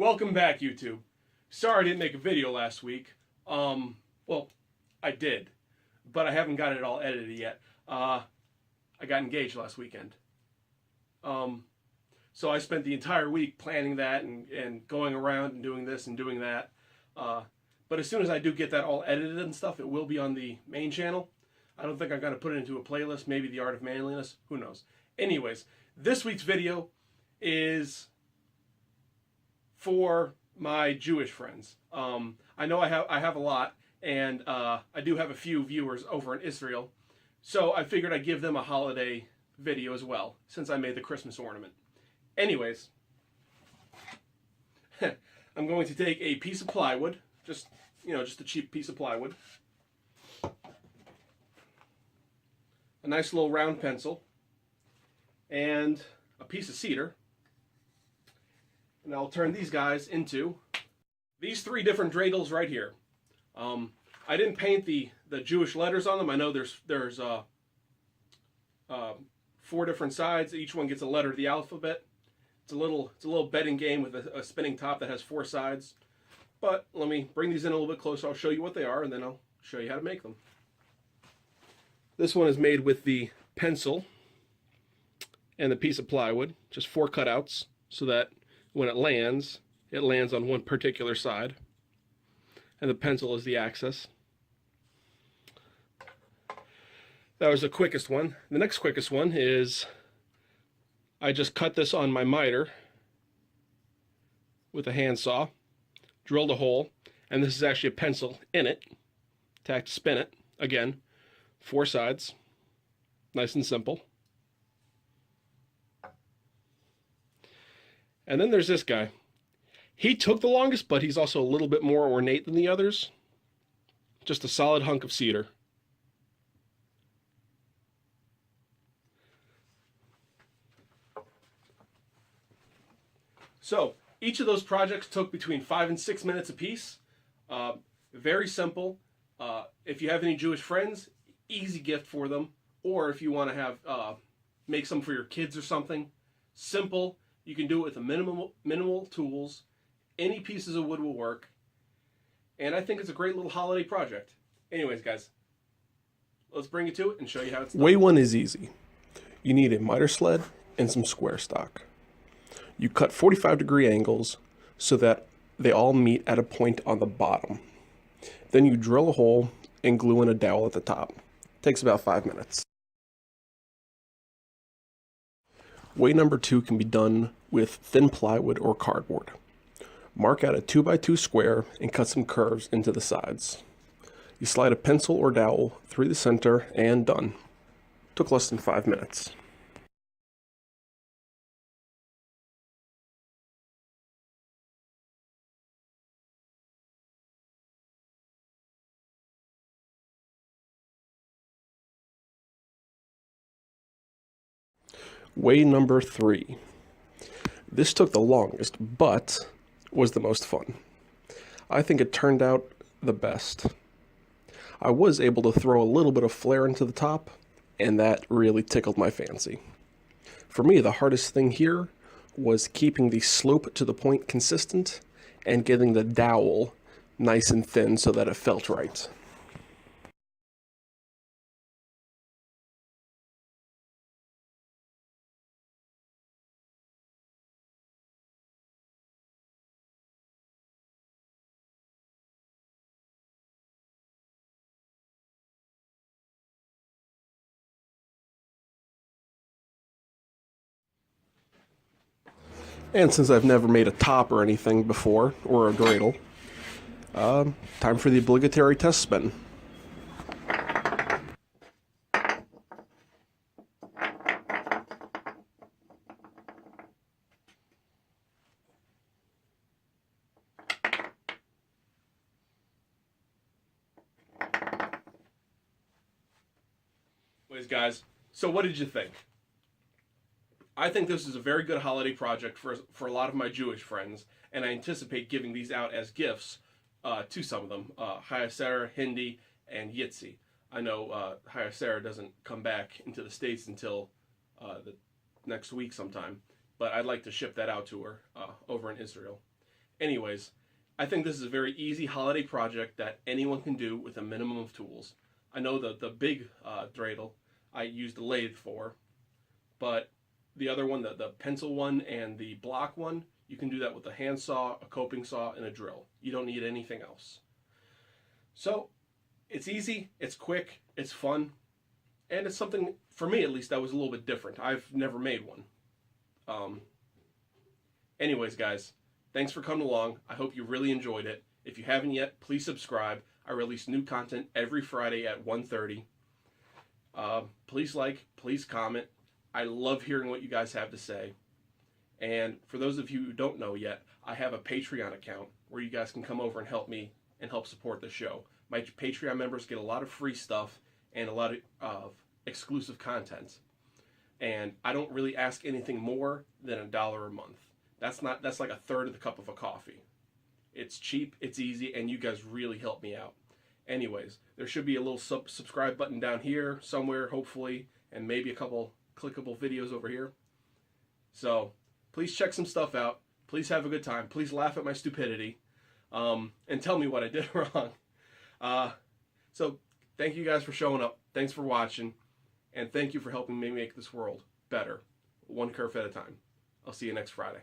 Welcome back, YouTube. Sorry I didn't make a video last week. Well, I did, but I haven't got it all edited yet. I got engaged last weekend. So I spent the entire week planning that and going around and doing this and doing that. But as soon as I do get that all edited and stuff, it will be on the main channel. I don't think I'm going to put it into a playlist, maybe The Art of Manliness, who knows. Anyways, this week's video is for my Jewish friends. I know I have a lot, and I do have a few viewers over in Israel, so I figured I'd give them a holiday video as well, since I made the Christmas ornament. Anyways, I'm going to take a piece of plywood, just a cheap piece of plywood, a nice little round pencil, and a piece of cedar. And I'll turn these guys into these three different dreidels right here. I didn't paint the Jewish letters on them. I know there's 4 different sides. Each one gets a letter of the alphabet. It's a little betting game with a spinning top that has 4 sides. But let me bring these in a little bit closer. I'll show you what they are, and then I'll show you how to make them. This one is made with the pencil and the piece of plywood, just 4 cutouts, so that when it lands on one particular side, and the pencil is the axis. That was the quickest one. The next quickest one is I just cut this on my miter with a handsaw, drilled a hole, and this is actually a pencil in it to spin it. Again, 4 sides, nice and simple. And then there's this guy. He took the longest, but he's also a little bit more ornate than the others. Just a solid hunk of cedar. So, each of those projects took between 5 and 6 minutes apiece. Very simple. If you have any Jewish friends, easy gift for them. Or if you want to have make some for your kids or something, simple. You can do it with a minimal tools. Any pieces of wood will work. And I think it's a great little holiday project. Anyways, guys, let's bring it to it and show you how it's done. Way 1 is easy. You need a miter sled and some square stock. You cut 45-degree angles so that they all meet at a point on the bottom. Then you drill a hole and glue in a dowel at the top. Takes about 5 minutes. Way number 2 can be done with thin plywood or cardboard. Mark out a 2x2 square and cut some curves into the sides. You slide a pencil or dowel through the center and done. Took less than 5 minutes. Way number 3. This took the longest, but was the most fun. I think it turned out the best. I was able to throw a little bit of flair into the top, and that really tickled my fancy. For me, the hardest thing here was keeping the slope to the point consistent and getting the dowel nice and thin so that it felt right. And since I've never made a top or anything before, or a dreidel, time for the obligatory test spin. Anyways, guys, so what did you think? I think this is a very good holiday project for a lot of my Jewish friends, and I anticipate giving these out as gifts to some of them. Sarah, Hindi, and Yitzi. I know Sarah doesn't come back into the States until the next week sometime, but I'd like to ship that out to her over in Israel. Anyways, I think this is a very easy holiday project that anyone can do with a minimum of tools. I know the big dreidel I used a lathe for, but the other one, the pencil one and the block one, you can do that with a handsaw, a coping saw, and a drill. You don't need anything else. So it's easy, it's quick, it's fun, and it's something, for me at least, that was a little bit different. I've never made one. Anyways, guys, thanks for coming along. I hope you really enjoyed it. If you haven't yet, please subscribe. I release new content every Friday at 1:30. Please like, please comment. I love hearing what you guys have to say. And for those of you who don't know yet, I have a Patreon account where you guys can come over and help me and help support the show. My Patreon members get a lot of free stuff and a lot of exclusive content. And I don't really ask anything more than $1 a month. That's like a third of the cup of a coffee. It's cheap, it's easy, and you guys really help me out. Anyways, there should be a little subscribe button down here somewhere, hopefully, and maybe a couple clickable videos over here. So please check some stuff out. Please have a good time. Please laugh at my stupidity, and tell me what I did wrong. So thank you guys for showing up. Thanks for watching, and thank you for helping me make this world better, one kerf at a time. I'll see you next Friday.